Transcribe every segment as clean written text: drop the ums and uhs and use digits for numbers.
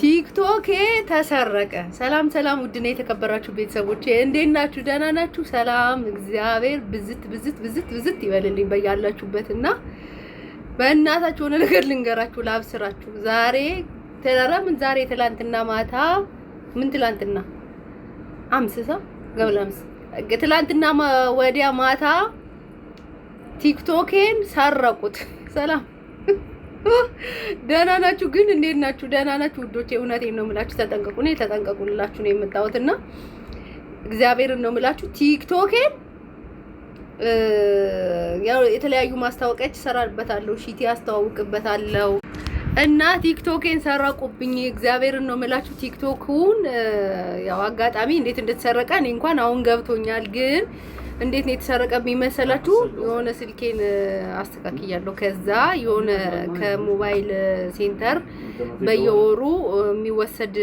ቲክቶክ ተሰረቀ። ሰላም ሰላም፣ ውድና የተከበራችሁ ቤተሰቦች እንዴት ናችሁ? ደህና ናችሁ? ሰላም እግዚአብሔር ብዝት ይበልልኝ በያላችሁበትና በእናታችሁ ሆነ ነገር ልንገራችሁ ላብስራችሁ። ዛሬ ትላንትና ማታ ትላንትና አምስሳ ገብላምስ ትላንትና ወዲያ ማታ ቲክቶኬን ሰረቁት። ሰላም ደህና ናችሁ? ግን እንዴት ናችሁ? ደህና ናችሁ ውዶቼ? እውነቴን ነው የምላችሁ፣ ተጠንቀቁ። እኔ ተጠንቀቁላችሁ ነው የመጣሁትና እግዚአብሔርን ነው የምላችሁ። ቲክቶኬን ያው የተለያዩ ማስታወቂያዎች እሰራበታለሁ፣ ሺቲ አስተዋውቅበታለሁ እና ቲክቶኬን ሰረቁብኝ። እግዚአብሔርን ነው የምላችሁ። ቲክቶኩን ያው አጋጣሚ እንዴት እንደተሰረቀ እኔ እንኳን አሁን ገብቶኛል። ግን እንዴት ነው የተሰረቀብኝ መሰላችሁ? የሆነ ስልኬን አስተካክያለሁ። ከዛ የሆነ ከሞባይል ሴንተር በየወሩ የሚወሰድ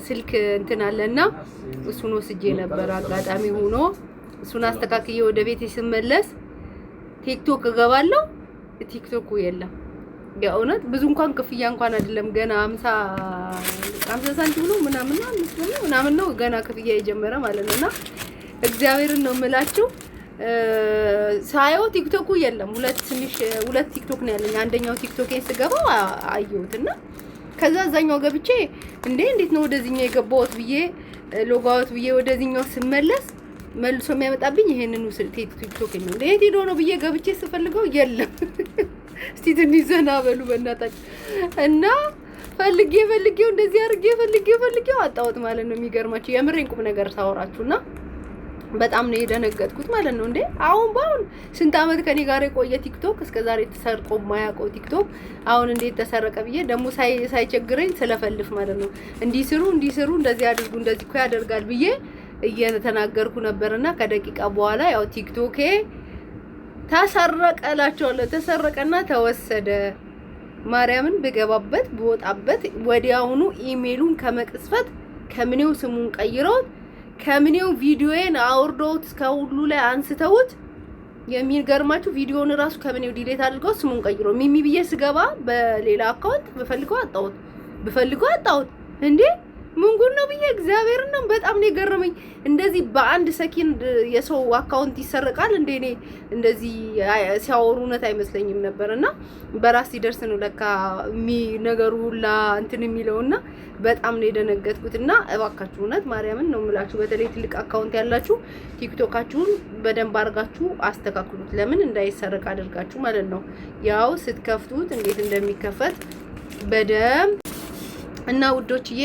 ስልክ እንትን አለና እሱን ወስጄ ነበር። አጋጣሚ ሆኖ እሱን አስተካክዬ ወደ ቤቴ ስመለስ ቲክቶክ እገባለሁ። ቲክቶኩ የለም። የእውነት ብዙ እንኳን ክፍያ እንኳን አይደለም፣ ገና 50 ሳንቲም ነው ምናምን ነው ገና ክፍያ የጀመረ ማለት ነውና እግዚአብሔርን ነው የምላችሁ። ሳየው ቲክቶኩ የለም። ሁለት ቲክቶክ ነው ያለኝ። አንደኛው ቲክቶኬን ስገባው አየሁትና ከዛ አዛኛው ገብቼ እንዴት ነው ወደዚህኛው የገባሁት ብዬ ሎጋውት ብዬ ወደዚህኛው ስመለስ መልሶ የሚያመጣብኝ ይሄንኑ ቲክቶክ ነው። እንዴት ሄዶ ነው ብዬ ገብቼ ስፈልገው የለም። እስቲ ትንሽ ዘና በሉ በእናታችሁ። እና ፈልጌው እንደዚህ አድርጌ ፈልጌው አጣሁት ማለት ነው። የሚገርማችሁ የምሬን ቁም ነገር ሳወራችሁና በጣም ነው የደነገጥኩት ማለት ነው። አሁን ስንት አመት ከኔ ጋር የቆየ ቲክቶክ እስከዛሬ ተሰርቆ ማያውቀው ቲክቶክ አሁን እንዴት ተሰረቀ ብዬ ደግሞ ሳይቸግረኝ ስለፈልፍ ማለት ነው። እንዲስሩ እንደዚህ አድርጉ እንደዚህ እኮ ያደርጋል ብዬ እየተናገርኩ ነበርና ከደቂቃ በኋላ ያው ቲክቶኬ ተሰረቀላችኋለሁ። ተሰረቀና ተወሰደ። ማርያምን ብገባበት ብወጣበት ወዲያውኑ ኢሜሉን ከመቅስፈት ከምኔው ስሙን ቀይረውት ከምኔው ቪዲዮዬን አውርደውት ከሁሉ ላይ አንስተውት የሚገርማችሁ ቪዲዮውን ራሱ ከምኔው ዲሌት አድርገው ስሙን ቀይረው ሚሚ ብዬ ስገባ በሌላ አካውንት ብፈልገው አጣሁት። እንዴ ምን ጉድ ነው ብዬ እግዚአብሔርን ነው በጣም ነው የገረመኝ። እንደዚህ በአንድ ሰኪንድ የሰው አካውንት ይሰረቃል እንዴ? እኔ እንደዚህ ሲያወሩ እውነት አይመስለኝም ነበርና በራስ ሲደርስ ነው ለካ ነገሩ ሁላ እንትን የሚለውና በጣም ነው የደነገጥኩትና እባካችሁ እውነት ማርያምን ነው የምላችሁ፣ በተለይ ትልቅ አካውንት ያላችሁ ቲክቶካችሁን በደንብ አድርጋችሁ አስተካክሉት። ለምን እንዳይሰረቅ አድርጋችሁ ማለት ነው። ያው ስትከፍቱት እንዴት እንደሚከፈት በደንብ እና ውዶችዬ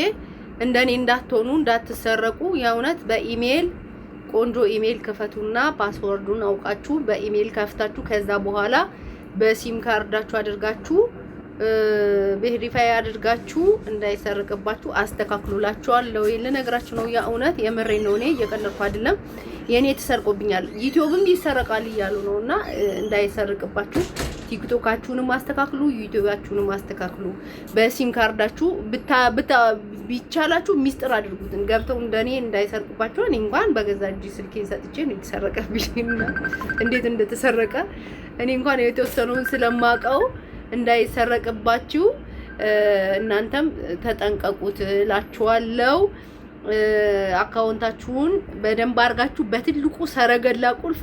እንደኔ እንዳትሆኑ እንዳትሰረቁ። የእውነት በኢሜል ቆንጆ ኢሜል ክፈቱና ፓስወርዱን አውቃችሁ በኢሜል ከፍታችሁ ከዛ በኋላ በሲም ካርዳችሁ አድርጋችሁ ቬሪፋይ አድርጋችሁ እንዳይሰርቅባችሁ አስተካክሉላችኋለሁ። ልነግራችሁ ነው። የእውነት የምሬን ነው። እኔ እየቀለድኩ አይደለም። የኔ ተሰርቆብኛል፣ ዩቲዩብም ይሰረቃል እያሉ ነውና እንዳይሰርቅባችሁ ቲክቶካችሁንም አስተካክሉ፣ ዩቲዩባችሁንም አስተካክሉ። በሲም ካርዳችሁ ቢቻላችሁ ሚስጥር አድርጉትን ገብተው እንደኔ እንዳይሰርቁባችሁ። እኔ እንኳን በገዛ እጅ ስልኬን ሰጥቼ ነው የተሰረቀብኝና እንዴት እንደተሰረቀ እኔ እንኳን የተወሰነውን ስለማውቀው እንዳይሰረቅባችሁ እናንተም ተጠንቀቁት እላችኋለሁ። አካውንታችሁን በደንብ አድርጋችሁ በትልቁ ሰረገላ ቁልፍ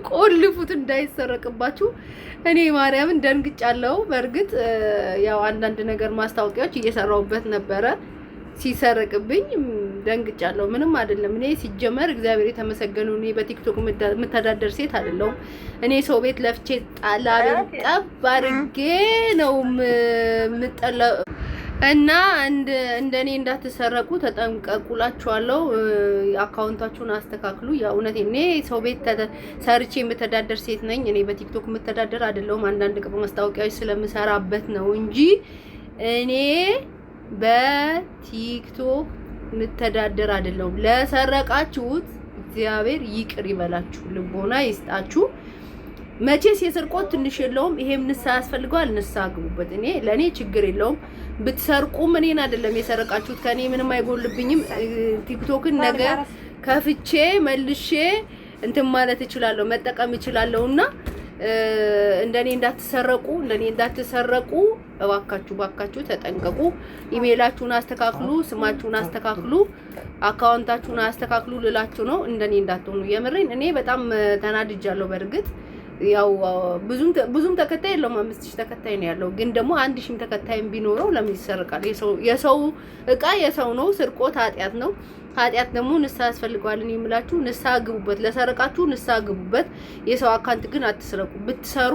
ቆልፉት እንዳይሰረቅባችሁ። እኔ ማርያምን ደንግጫለሁ። በእርግጥ ያው አንዳንድ ነገር ማስታወቂያዎች እየሰራሁበት ነበረ። ሲሰረቅብኝ ደንግጫለሁ። ምንም አይደለም። እኔ ሲጀመር እግዚአብሔር የተመሰገነው እኔ በቲክቶክ የምተዳደር ሴት አይደለሁም። እኔ ሰው ቤት ለፍቼ ጣላቤን ጠብ አድርጌ ነው የምጠላው እና እንደኔ እንዳትሰረቁ ተጠንቀቁላችኋለሁ። አካውንታችሁን አስተካክሉ። የእውነት እኔ ሰው ቤት ሰርቼ የምተዳደር ሴት ነኝ። እኔ በቲክቶክ የምተዳደር አይደለሁም። አንዳንድ ማስታወቂያዎች ስለምሰራበት ነው እንጂ እኔ በቲክቶክ የምተዳደር አይደለሁም። ለሰረቃችሁት እግዚአብሔር ይቅር ይበላችሁ፣ ልቦና ይስጣችሁ። መቼስ የስርቆት ትንሽ የለውም። ይሄም ንስሐ ያስፈልገዋል። ንስሐ ግቡበት። ለኔ ችግር የለውም። ብትሰርቁም እኔን አይደለም የሰረቃችሁት፣ ከኔ ምንም አይጎልብኝም። ቲክቶክን ነገር ከፍቼ መልሼ እንትን ማለት እችላለሁ፣ መጠቀም እችላለሁና እንደኔ እንዳትሰረቁ እባካችሁ ተጠንቀቁ። ኢሜይላችሁን አስተካክሉ፣ ስማችሁን አስተካክሉ፣ አካውንታችሁን አስተካክሉ ልላችሁ ነው። እንደኔ እንዳትሆኑ የምሬን። እኔ በጣም ተናድጃለሁ በርግጥ ያው ብዙም ተከታይ የለውም 5000 ተከታይ ነው ያለው። ግን ደግሞ 1000 ተከታይም ቢኖረው ለምን ይሰርቃል? የሰው እቃ የሰው ነው። ስርቆት ኃጢያት ነው። ኃጢያት ደግሞ ንስሐ ያስፈልገዋል። እኔ የምላችሁ ንስሐ ግቡበት። ለሰረቃችሁ ንስሐ ግቡበት። የሰው አካውንት ግን አትስረቁ። ብትሰሩ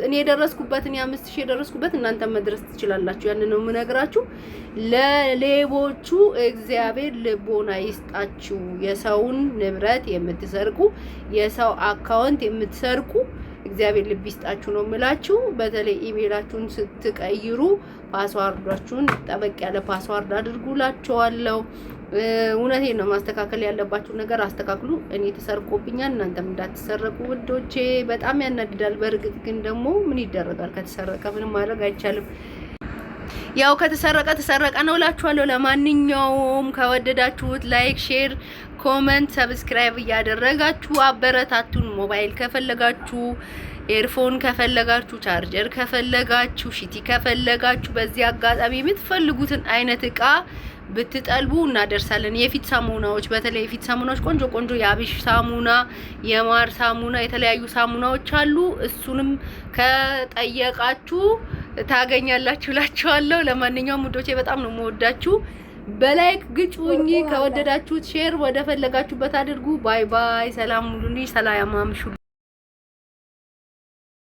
እኔ የደረስኩበት እኔ 5000 የደረስኩበት እናንተ መድረስ ትችላላችሁ። ያን ነው የምነግራችሁ። ለሌቦቹ እግዚአብሔር ልቦና ይስጣችሁ። የሰውን ንብረት የምትሰርቁ፣ የሰው አካውንት የምትሰርቁ እግዚአብሔር ልብ ይስጣችሁ ነው የምላችሁ። በተለይ ኢሜይላችሁን ስትቀይሩ ፓስዋርዳችሁን ጠበቅ ያለ ፓስዋርድ አድርጉላችኋለሁ። እውነቴን ነው። ማስተካከል ያለባችሁ ነገር አስተካክሉ። እኔ ተሰርቆብኛል፣ እናንተም እንዳትሰረቁ ውዶቼ። በጣም ያናድዳል። በእርግጥ ግን ደግሞ ምን ይደረጋል? ከተሰረቀ ምንም ማድረግ አይቻልም። ያው ከተሰረቀ ተሰረቀ ነው እላችኋለሁ። ለማንኛውም ከወደዳችሁት ላይክ፣ ሼር፣ ኮሜንት፣ ሰብስክራይብ እያደረጋችሁ አበረታቱን። ሞባይል ከፈለጋችሁ፣ ኤርፎን ከፈለጋችሁ፣ ቻርጀር ከፈለጋችሁ፣ ሽቲ ከፈለጋችሁ በዚህ አጋጣሚ የምትፈልጉትን አይነት እቃ ብትጠልቡ እናደርሳለን። የፊት ሳሙናዎች በተለይ የፊት ሳሙናዎች ቆንጆ የአብሽ ሳሙና፣ የማር ሳሙና፣ የተለያዩ ሳሙናዎች አሉ። እሱንም ከጠየቃችሁ ታገኛላችሁ እላችኋለሁ። ለማንኛውም ውዶቼ በጣም ነው የምወዳችሁ። በላይክ ግጩኝ። ከወደዳችሁት ሼር ወደ ፈለጋችሁበት አድርጉ። ባይ ባይ። ሰላም ሁኑልኝ። ሰላም አምሹ።